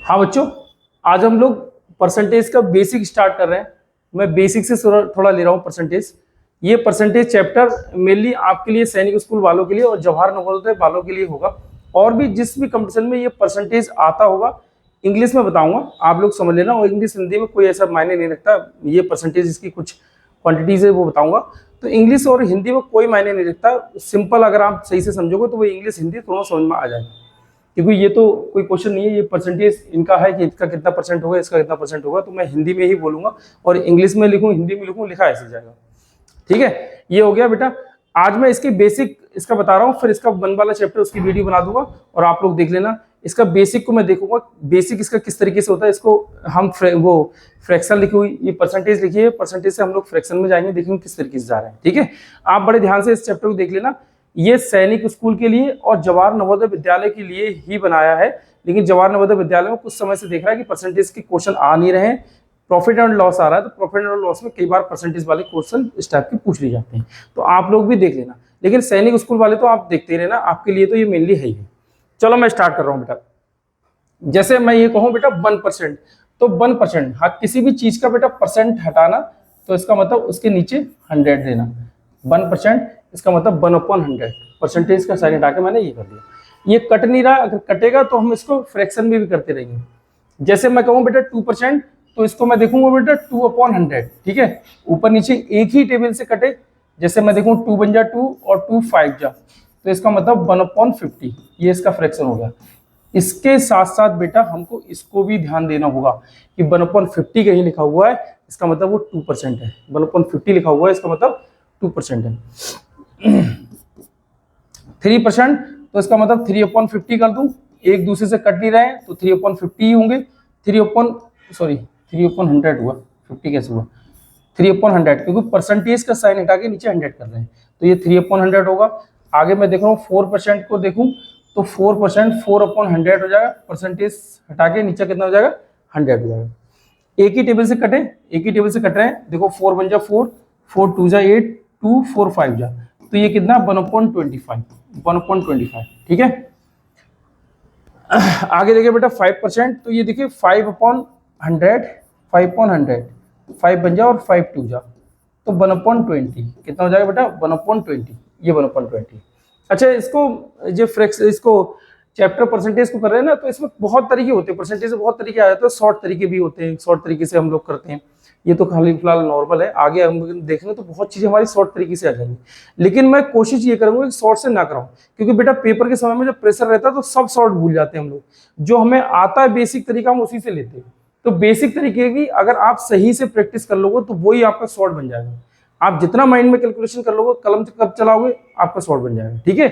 हाँ बच्चों, आज हम लोग परसेंटेज का बेसिक स्टार्ट कर रहे हैं। मैं बेसिक से थोड़ा ले रहा हूँ परसेंटेज। ये परसेंटेज चैप्टर मेनली आपके लिए सैनिक स्कूल वालों के लिए और जवाहर नवोदय वालों के लिए होगा। और भी जिस भी कंपटीशन में ये परसेंटेज आता होगा इंग्लिश में बताऊंगा, आप लोग समझ लेना। और इंग्लिश हिंदी में कोई ऐसा मायने नहीं रखता, ये परसेंटेज इसकी कुछ क्वांटिटीज है वो बताऊंगा। तो इंग्लिश और हिंदी में कोई मायने नहीं रखता, सिंपल अगर आप सही से समझोगे तो वो इंग्लिश हिंदी दोनों समझ में आ जाएगा। क्योंकि ये तो कोई क्वेश्चन नहीं है, ये परसेंटेज इनका है कि इसका कितना परसेंट होगा, इसका कितना परसेंट होगा। तो मैं हिंदी में ही बोलूंगा और इंग्लिश में लिखूं, हिंदी में लिखूं, लिखा ऐसे जाएगा। ठीक है, ये हो गया बेटा। आज मैं इसकी बेसिक इसका बता रहा हूँ, फिर इसका वन वाला चैप्टर उसकी वीडियो बना दूंगा और आप लोग देख लेना। इसका बेसिक को मैं देखूंगा, बेसिक इसका किस तरीके से होता है। इसको हम वो फ्रैक्शन लिखी हुई, ये परसेंटेज लिखी है, परसेंटेज से हम लोग फ्रैक्शन में जाएंगे, देखेंगे किस तरीके से जा रहे हैं। ठीक है, आप बड़े ध्यान से इस चैप्टर को देख लेना। ये सैनिक स्कूल के लिए और जवाहर नवोदय विद्यालय के लिए ही बनाया है, लेकिन जवाहर नवोदय विद्यालय में कुछ समय से देख रहा है कि परसेंटेज के क्वेश्चन आ नहीं रहे हैं, प्रॉफिट एंड लॉस आ रहा है। तो प्रॉफिट एंड लॉस में कई बार परसेंटेज वाले क्वेश्चन इस टाइप के पूछ लिए जाते हैं, तो आप लोग भी देख लेना। लेकिन सैनिक स्कूल वाले तो आप देखते ही रहना, आपके लिए तो ये मेनली है ही है। चलो मैं स्टार्ट कर रहा हूँ बेटा। जैसे मैं ये कहूँ बेटा 1%, तो 1%, हाँ किसी भी चीज का बेटा परसेंट हटाना, तो इसका मतलब उसके नीचे 100 देना। 1% इसका मतलब 1/100, परसेंटेज का साइन हटा के मैंने ये कर दिया। ये कट नहीं रहा, अगर कटेगा तो हम इसको फ्रैक्शन में भी करते रहेंगे। जैसे मैं कहूँ बेटा 2%, तो इसको मैं देखूंगा बेटा 2/100। ठीक है, ऊपर नीचे एक ही टेबल से कटे। जैसे मैं देखूँ 2 बन जा 2 और 2 5 जा, तो इसका मतलब 1/50, ये इसका फ्रैक्शन हो गया। इसके साथ साथ बेटा हमको इसको भी ध्यान देना होगा कि 1/50 कहीं लिखा हुआ है, इसका मतलब वो 2% है। 1/50 लिखा हुआ है, इसका मतलब 2% है। 3%, तो इसका मतलब 3/50 कर दूं, एक दूसरे से कट नहीं रहे हैं तो 3/50 ही होंगे। 3/100 हुआ, 50 कैसे हुआ, 3/100, क्योंकि परसेंटेज का साइन हटा के नीचे 100 कर रहे हैं, तो ये 3/100 होगा। आगे मैं देख रहा हूँ 4% को देखूं, तो 4% 4/100 हो जाएगा, परसेंटेज हटा के नीचे कितना हो जाएगा, 100 हो जाएगा। एक ही टेबल से कटे, एक ही टेबल से कट रहे हैं। देखो 4 बन जा 4, 4 2 जा 8, 2 4 5 जा, तो ये कितना 1/25, 1/25। ठीक है, आगे देखिए बेटा 5%, तो ये देखिए 5/100, 5/100, 5 बन जा और 5 2 जा, तो 1/20 कितना हो जाएगा बेटा, 1/20, ये 1/20। अच्छा, इसको जो फ्रैक्शन, इसको चैप्टर परसेंटेज को कर रहे हैं ना, तो इसमें बहुत तरीके होते हैं, परसेंटेज से बहुत तरीके आ जाते हैं। शॉर्ट तरीके भी होते हैं, शॉर्ट तरीके से हम लोग करते हैं। ये तो खाली फिलहाल नॉर्मल है, आगे हम देखेंगे तो बहुत चीजें हमारी शॉर्ट तरीके से आ जाएंगी। लेकिन मैं कोशिश ये करूंगा कि शॉर्ट से ना कराऊं, क्योंकि बेटा पेपर के समय में जब प्रेशर रहता है तो सब शॉर्ट भूल जाते हैं हम लोग। जो हमें आता है बेसिक तरीका हम उसी से लेते हैं। तो बेसिक तरीके की अगर आप सही से प्रैक्टिस कर लोगे तो वही आपका शॉर्ट बन जाएगा। आप जितना माइंड में कैलकुलेशन कर लोगे, कलम से कब चलाओगे, आपका शॉर्ट बन जाएगा। ठीक है,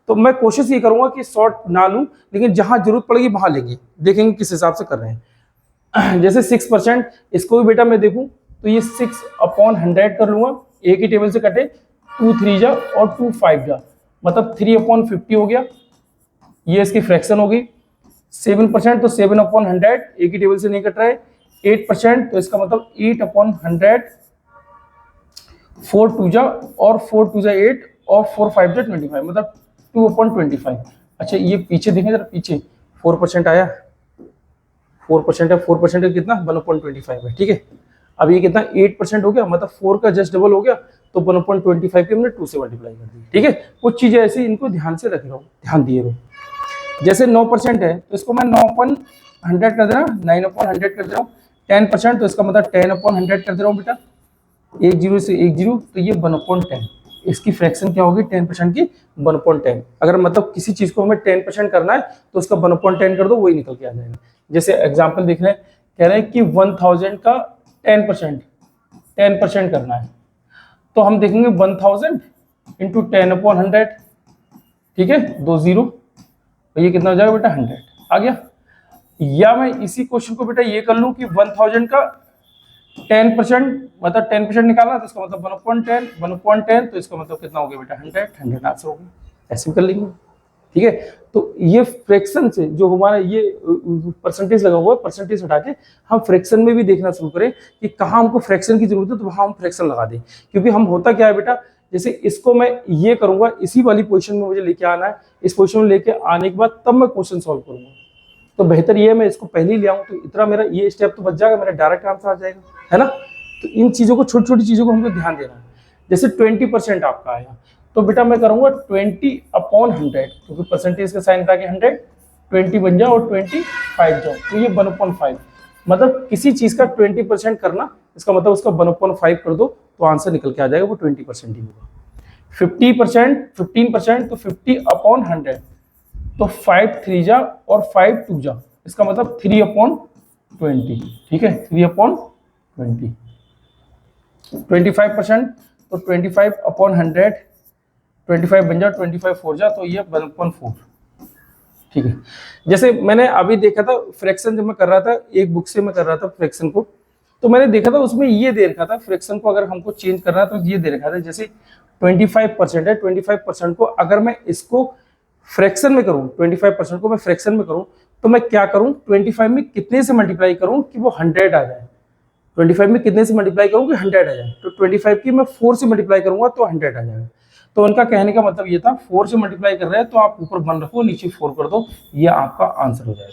तो मैं कोशिश ये करूंगा कि शॉर्ट ना लूं, लेकिन जहां जरूरत पड़ेगी वहां लेंगे, देखेंगे किस हिसाब से कर रहे हैं। जैसे 6%, इसको भी बेटा मैं देखूं तो ये 6/100 कर लूंगा, एक ही टेबल से कटे, 2 3 जा और 2 5 जा, मतलब 3/50 हो गया, ये इसकी फ्रैक्शन होगी। 7%, तो 7/100, एक ही टेबल से नहीं कट रहा है। 8%, तो इसका मतलब 8/100, 4 2 जा और 4 2 जा 8 और 4 5 जा 25, मतलब 2/25। अच्छा, ये पीछे देखें जरा, पीछे 4% आया, 4% है, 4% कितना 1/25 है। ठीक है, अब ये कितना 8% हो गया, मतलब 4 का जस्ट डबल हो गया, तो 1/25 के हमने 2 से मल्टीप्लाई कर दी। ठीक है, कुछ चीजें ऐसी इनको ध्यान से रख रहा हूँ, ध्यान दिए रहो। जैसे 9% है, तो इसको मैं 9/100 कर दे रहा हूँ, 9/100 कर दे रहा हूँ। 10%, तो इसका मतलब 10/100 कर दे रहा हूँ बेटा, एक जीरो से एक जीरो, तो ये 1/10, इसकी फ्रैक्शन क्या होगी 10% की, 1/10। अगर मतलब किसी चीज को हमें 10% करना है तो उसका 1/10 कर दो, वही निकल के आ जाएगा। जैसे एग्जांपल देख रहे हैं, कह रहे हैं कि 1000 का 10% करना है, तो हम देखेंगे 1000 इंटू 10/100। ठीक है, 2 जीरो, तो ये कितना हो जाएगा बेटा 100 आ गया। या मैं इसी क्वेश्चन को बेटा ये कर लूं कि 1000 का 10%, मतलब 10% निकालना, तो इसका मतलब 1/10, 1/10, तो इसका मतलब कितना हो गया बेटा 100 आंसर हो गया। ऐसे कर लेंगे। ठीक है, तो ये फ्रैक्शन से जो हमारा ये परसेंटेज लगा हुआ है, परसेंटेज हटा के हम फ्रैक्शन में भी देखना शुरू करें कि कहाँ हमको फ्रैक्शन की जरूरत है, तो वहां हम फ्रैक्शन लगा दें। क्योंकि हम होता क्या है बेटा, जैसे इसको मैं ये करूंगा, इसी वाली पोजीशन में मुझे लेके आना है, इस पोजीशन में लेके आने के बाद तब मैं क्वेश्चन सॉल्व करूंगा। तो बेहतर ये है मैं इसको पहले ही ले आऊँ, तो इतना मेरा ये स्टेप तो बच जाएगा, मेरा डायरेक्ट आंसर आ जाएगा, है ना। तो इन चीज़ों को, छोटी छोटी चीज़ों को हमको ध्यान देना है। जैसे 20% आपका आया, तो बेटा मैं करूँगा 20/100, क्योंकि परसेंटेज का साइन हटा के 100, 20 बन जाओ और 25 जाओ, तो ये 1/5। मतलब किसी चीज़ का 20% करना, इसका मतलब उसका 1/5 कर दो, तो आंसर निकल के आ जाएगा, वो 20% ही होगा। 50%, 15%, तो 50/100, तो 5 3 जा और 5 2 जा, इसका मतलब 3/20, ठीक है, 3/20। 25%, तो 25/100, 25 बन जा, 25 4 जा, तो ये 1/4, ठीक है। जैसे मैंने अभी देखा था फ्रैक्शन, जब मैं कर रहा था, एक बुक से मैं कर रहा था फ्रैक्शन को, तो मैंने देखा था उसमें ये दे रखा था, फ्रैक्शन को अगर हमको चेंज करना है तो ये दे रखा था, जैसे 25% है, 25% को अगर मैं इसको फ्रैक्शन में करूं, 25% को मैं फ्रैक्शन में करूं, तो मैं क्या करूं, 25 में कितने से मल्टीप्लाई करूं कि वो 100 आ जाए। 25 में कितने से मल्टीप्लाई करूं कि 100 आ जाए, तो 25 की मैं 4 से मल्टीप्लाई करूंगा तो 100 आ जाएगा। तो उनका कहने का मतलब ये था, 4 से मल्टीप्लाई कर रहे हैं तो आप ऊपर 1 रखो, नीचे 4 कर दो, ये आपका आंसर हो जाएगा।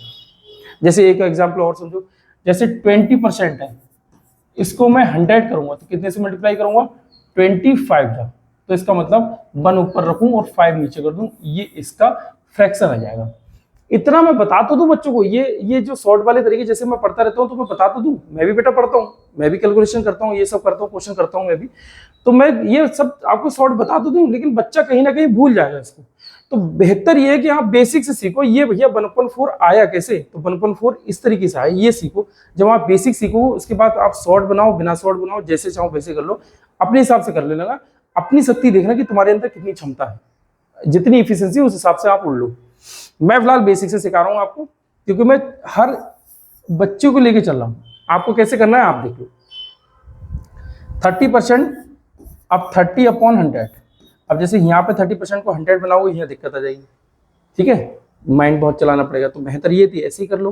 जैसे एक एग्जाम्पल और समझो, जैसे 20% है, इसको मैं 100 करूंगा तो कितने से मल्टीप्लाई करूंगा, 25 जा, तो इसका मतलब 1 ऊपर रखूं और 5 नीचे कर दूं, ये इसका फ्रैक्शन आ जाएगा। इतना मैं बता तो दूं बच्चों को, ये जो शॉर्ट वाले तरीके जैसे मैं पढ़ता रहता हूं तो मैं बता तो दूं, मैं भी बेटा पढ़ता हूं, मैं भी कैलकुलेशन करता हूं, ये सब करता हूं, क्वेश्चन करता हूं मैं भी, तो मैं ये सब आपको शॉर्ट बता तो दूं, लेकिन बच्चा कहीं ना कहीं भूल जाएगा इसको। तो बेहतर ये है कि आप बेसिक से सीखो, ये भैया 1/4 आया कैसे, तो 1/4 इस तरीके से आया, ये सीखो। जब आप बेसिक सीखो उसके बाद आप शॉर्ट बनाओ, बिना शॉर्ट बनाओ, जैसे चाहो वैसे कर लो, अपने हिसाब से कर लेना। अपनी शक्ति देखना कि तुम्हारे अंदर कितनी क्षमता है, जितनी इफिशियंसी उस हिसाब से आप उड़ लो। मैं फिलहाल बेसिक से सिखा रहा हूं आपको, क्योंकि मैं हर बच्चे को लेके चल रहा हूं। आपको कैसे करना है आप देख लो। 30%, अब 30/100, अब जैसे यहाँ पे 30% को 100 बनाओगे, यहाँ दिक्कत आ जाएगी, ठीक है, माइंड बहुत चलाना पड़ेगा, तो बेहतर ये थी ऐसे ही कर लो।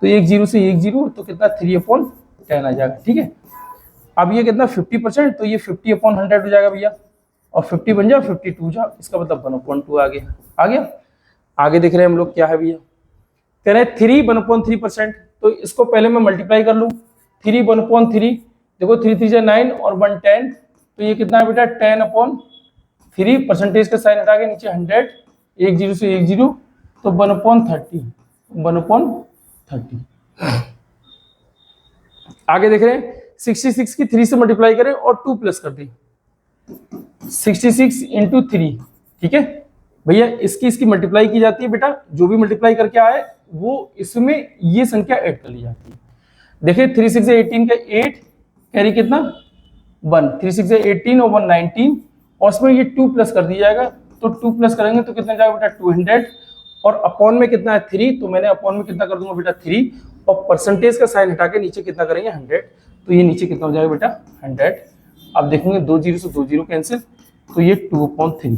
तो 1 0 से 1 0, तो कितना 3/10 आ जाएगा, ठीक है। अब ये कितना 50%, तो ये 50/100 हो जाएगा भैया, और 50 बन जाओ, 52 जाओ, इसका मतलब 1/2 आ गया। आगे देख रहे हैं हम लोग क्या है भैया, कह रहे हैं 3 1/3%, तो इसको पहले मैं मल्टीप्लाई कर लूँ, 3 1/3, देखो 3 3 जा 9 और 1 10, तो ये कितना है बेटा 10/3, परसेंटेज का साइन हटा के नीचे 100, 1 0 से 1 0, तो 1/30, 1/30। आगे देख रहे हैं 66 की 3 से मल्टीप्लाई करें और 2 प्लस कर दें, 66 × 3, ठीक है भैया, इसकी मल्टीप्लाई की जाती है बेटा, जो भी मल्टीप्लाई करके आए वो इसमें ये संख्या ऐड कर ली जाती है। देखिए 3 6 18 का 8 कैरी कितना 1, 3 6 18 और 1 19, और उसमें ये 2 प्लस कर दिया जाएगा, तो 2 प्लस करेंगे तो कितना जाएगा बेटा 200, और अपॉन में कितना है 3, तो मैंने अपॉन में कितना कर दूंगा बेटा 3, और परसेंटेज का साइन हटा के नीचे कितना करेंगे 100, तो ये नीचे कितना हो जाएगा बेटा 100। अब देखेंगे 2 0 से 2 0 कैंसिल, तो ये 2/3,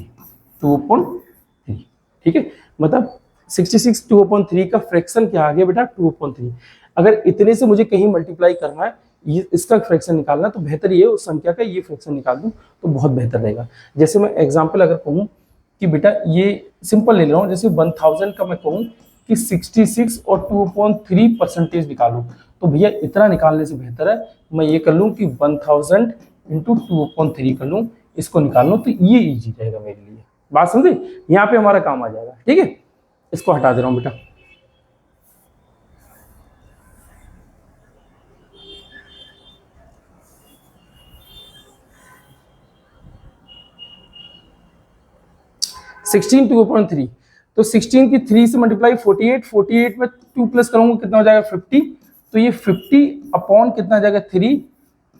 ठीक है, मतलब 66 2/3 का फ्रैक्शन क्या आ गया बेटा 2/3। अगर इतने से मुझे कहीं मल्टीप्लाई करना है, ये इसका फ्रैक्शन निकालना, तो बेहतर ये उस संख्या का ये फ्रैक्शन निकाल दूं तो बहुत बेहतर रहेगा। जैसे मैं एग्जांपल अगर कहूं कि बेटा ये सिंपल ले रहा हूं, जैसे 1000 का मैं कहूं कि 66 और 2/3 परसेंटेज निकालूं, तो भैया इतना निकालने से बेहतर है मैं ये कर लूं कि 1000 × 2/3 कर लूं, इसको निकाल लूं, तो ये ईजी रहेगा मेरे लिए। बात समझे, यहाँ पे हमारा काम आ जाएगा, ठीक है। इसको हटा दे रहा हूं बेटा। सिक्सटीन 2/3, तो 16 की 3 से मल्टीप्लाई 48, 48 में 2 प्लस करूंगा कितना हो जाएगा 50, तो ये 50 अपॉन कितना आ जाएगा 3,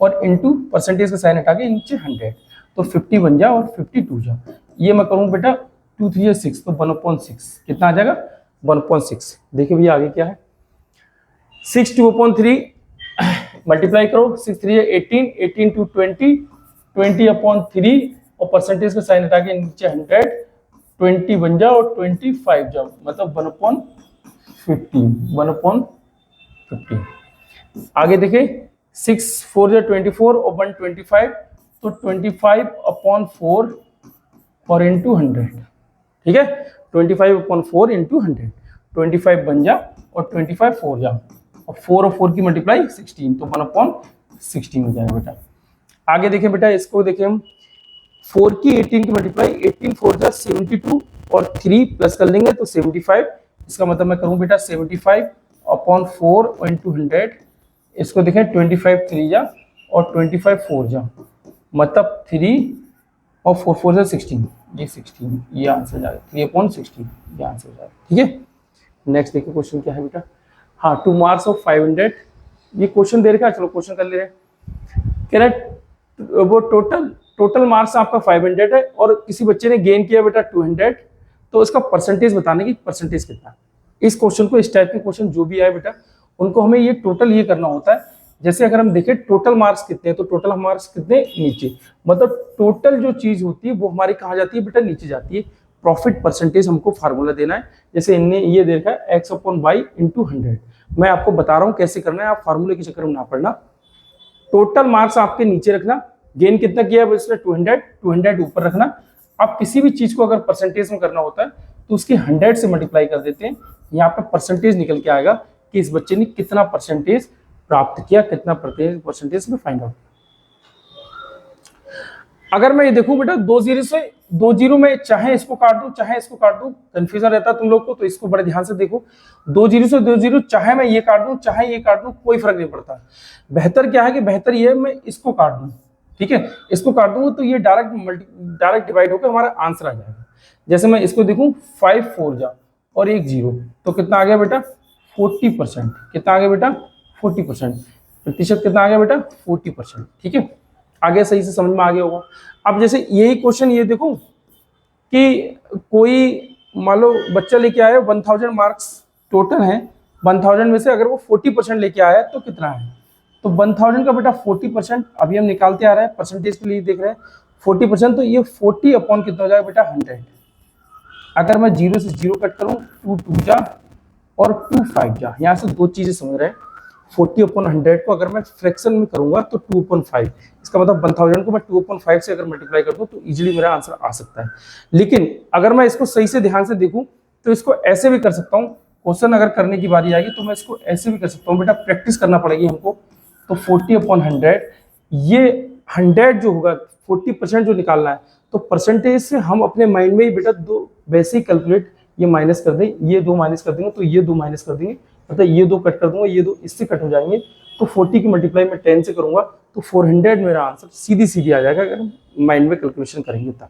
और इनटू परसेंटेज का साइन हटा के नीचे 100, तो 50 बन जा और 52 जा। ये मैं करूँ बेटा 2 3 6, तो 1/6 कितना आ जाएगा 1/6। देखिए भैया आगे क्या है, 6 2/3 मल्टीप्लाई करो, 6 3 18, 18 2 20, 20/3, और परसेंटेज का साइन हटा के नीचे 100, 20 बन जाओ और 25 जाओ, मतलब 1/15। आगे देखें 6 4 जा 24 और 1 25, तो 25/4 और इंटू 100, ठीक है, 25/4 इंटू 100, 25 बन जा और 25 4 जा, और 4 और 4 की मल्टीप्लाई 16, तो 1/16 हो जाएगा बेटा। आगे देखें बेटा, इसको देखें हम, 4 की 18 की मल्टीप्लाई 18 4 जा 72, और 3 प्लस कर लेंगे तो 75, इसका मतलब मैं करूं बेटा 75/4 into 100, इसको देखें 25 3 जा और 25 4 जा, मतलब 3 और 4 4 जा 16, ये 16, ये आंसर जाएगा 3/16, ये आंसर जाएगा। ठीक है, नेक्स्ट देखिए क्वेश्चन क्या है बेटा। हाँ, 2 मार्क्स ऑफ 500, ये क्वेश्चन दे रखा है, चलो क्वेश्चन कर ले रहे हैं। कह रहा है वो टोटल मार्क्स आपका 500 है और किसी बच्चे ने गेन किया बेटा 200, तो इसका परसेंटेज बताने की परसेंटेज कितना। इस क्वेश्चन को, इस टाइप के क्वेश्चन जो भी आए बेटा, उनको हमें ये टोटल ये करना होता है। जैसे अगर हम देखें टोटल मार्क्स कितने हैं, तो टोटल मार्क्स कितने, नीचे, मतलब टोटल जो चीज होती है वो हमारी कहाँ जाती है बेटा, नीचे जाती है। प्रॉफिट परसेंटेज हमको फार्मूला देना है, जैसे इनने ये देखा है x/y × 100। मैं आपको बता रहा हूँ कैसे करना है, आप फार्मूले के चक्कर में ना पड़ना। टोटल मार्क्स आपके नीचे रखना, गेन कितना किया है इसने 200 ऊपर रखना। आप किसी भी चीज को अगर परसेंटेज में करना होता है तो उसकी 100 से मल्टीप्लाई कर देते हैं, यहाँ पे परसेंटेज निकल के आएगा कि इस बच्चे ने कितना परसेंटेज प्राप्त किया, कितना परसेंटेज में फाइंड आउट। अगर मैं ये देखूं बेटा 2 जीरो में चाहे इसको काट दूं चाहे इसको काट दूं, कंफ्यूजन रहता है तुम लोग को, तो इसको बड़े ध्यान से देखो। 2 जीरो चाहे मैं ये काट दूं चाहे ये काट दूं, कोई फर्क नहीं पड़ता। बेहतर क्या है कि बेहतर ये है मैं इसको काट दूं, ठीक है, इसको काट दूंगा तो ये डायरेक्ट डिवाइड होकर हमारा आंसर आ जाएगा। जैसे मैं इसको देखूं 5 4 जा और 1 0, तो कितना आ गया बेटा 40%। कितना आ गया बेटा 40%, प्रतिशत कितना आ गया बेटा 40%। ठीक है, आगे सही से समझ में आ गया होगा। अब जैसे यही क्वेश्चन ये देखो कि कोई मान लो बच्चा लेके आया 1000 मार्क्स टोटल है, 1000 में से अगर वो 40% लेके आया तो कितना है, तो 1000 का बेटा 40% अभी हम निकालते आ रहे हैं, परसेंटेज के लिए देख रहे हैं 40%, तो ये 40 अपॉन कितना हो जाएगा बेटा 100। अगर मैं 0 से 0 कट करूं 2 2 जा और 2 5 जा, यहाँ से दो चीजें समझ रहे हैं। 40/100 को अगर मैं फ्रैक्शन में करूंगा तो 2/5, इसका मतलब 1000 को मैं 2/5 से अगर मल्टीप्लाई कर दूं तो इजीली मेरा आंसर आ सकता है। लेकिन अगर मैं इसको सही से ध्यान से देखूं तो इसको ऐसे भी कर सकता हूं, क्वेश्चन अगर करने की बारी आएगी तो मैं इसको ऐसे भी कर सकता हूं, बेटा प्रैक्टिस करना पड़ेगी हमको। तो 40/100, ये 100 जो होगा 40% जो निकालना है, तो परसेंटेज से हम अपने माइंड में ही बेटा दो वैसे ही कैलकुलेट, ये माइनस कर दें, ये 2 माइनस कर देंगे तो ये 2 माइनस कर देंगे, मतलब ये 2 कट कर दूंगा, ये 2 इससे कट हो जाएंगे, तो 40 की मल्टीप्लाई मैं 10 से करूंगा तो 400 मेरा आंसर सीधी आ जाएगा अगर माइंड में कैलकुलेशन करेंगे तब।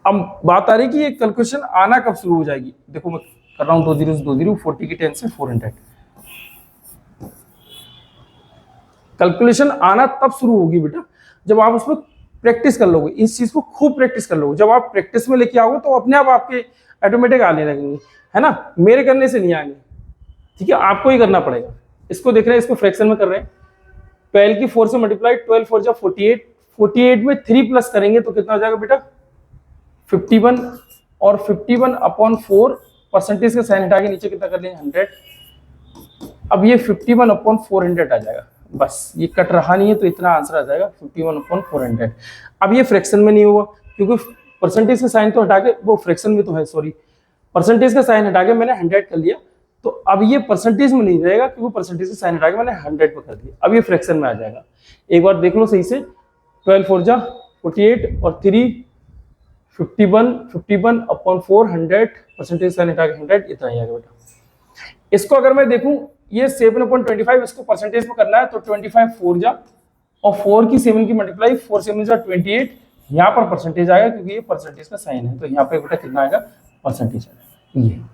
अब बात आ रही कि ये कैलकुलेशन आना कब शुरू हो जाएगी। देखो मैं कर रहा हूँ 2 0 से 2 0, 40 की 10 से 400। कैलकुलेशन आना तब शुरू होगी बेटा जब आप उसमें प्रैक्टिस कर लोगे, इस चीज को खूब प्रैक्टिस कर लोगे। जब आप प्रैक्टिस में लेके आओगे तो अपने आप आपके ऑटोमेटिक आने लगेंगे, है ना, मेरे करने से नहीं आएंगे। ठीक है, आपको ही करना पड़ेगा। इसको देख रहे हैं, इसको फ्रैक्शन में कर रहे हैं, 12 की 4 से मल्टीप्लाई, 12 4 जा 48, 48 में 3 प्लस करेंगे तो कितना हो जाएगा बेटा 51, और 51/4 परसेंटेज का साइन हटा के नीचे कितना कर लेंगे 100। अब ये 51/400 आ जाएगा, बस ये कट रहा नहीं है तो इतना आंसर आ जाएगा 51/400। अब ये फ्रैक्शन में नहीं होगा क्योंकि परसेंटेज का साइन तो हटा के, वो फ्रैक्शन में तो है, सॉरी, परसेंटेज का साइन हटा के मैंने 100 कर लिया, तो अब ये परसेंटेज में नहीं रहेगा क्योंकि परसेंटेज का साइन हटा के मैंने 100 पे कर दिया। अब ये फ्रैक्शन में आ जाएगा। एक बार देख लो सही से, 12 4 जा 48 और 3 51/400 परसेंटेज साइन हटा के 100, इतना ही आएगा बेटा। इसको अगर मैं देखूं ये 7/25, इसको परसेंटेज में करना है तो 25 4 जा और 4 की 7 की मल्टीप्लाई, 4 7 जा 28, यहाँ पर परसेंटेज आएगा क्योंकि ये परसेंटेज का साइन है, तो यहाँ पे बेटा कितना आएगा परसेंटेज आएगा।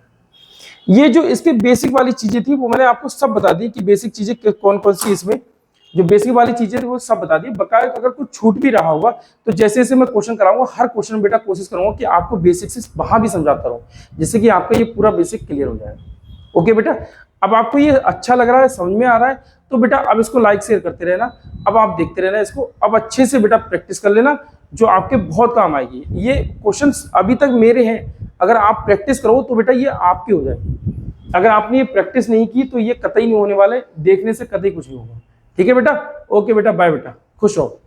ये जो इसके बेसिक वाली चीजें थी वो मैंने आपको सब बता दी कि बेसिक चीजें कौन कौन सी, इसमें जो बेसिक वाली चीजें थी वो सब बता दी। बकाया अगर कुछ छूट भी रहा होगा तो जैसे जैसे मैं क्वेश्चन कराऊंगा हर क्वेश्चन में बेटा कोशिश करूंगा कि आपको बेसिक से वहां भी समझाता रहूं, जिससे कि आपका ये पूरा बेसिक क्लियर हो जाएगा। ओके बेटा, अब आपको ये अच्छा लग रहा है, समझ में आ रहा है, तो बेटा अब इसको लाइक शेयर करते रहना, अब आप देखते रहना इसको, अब अच्छे से बेटा प्रैक्टिस कर लेना जो आपके बहुत काम आएगी। ये क्वेश्चंस अभी तक मेरे हैं, अगर आप प्रैक्टिस करो तो बेटा ये आपकी हो जाएगी। अगर आपने ये प्रैक्टिस नहीं की तो ये कतई नहीं होने वाले, देखने से कतई कुछ नहीं होगा। ठीक है बेटा, ओके बेटा, बाय बेटा, खुश रहो।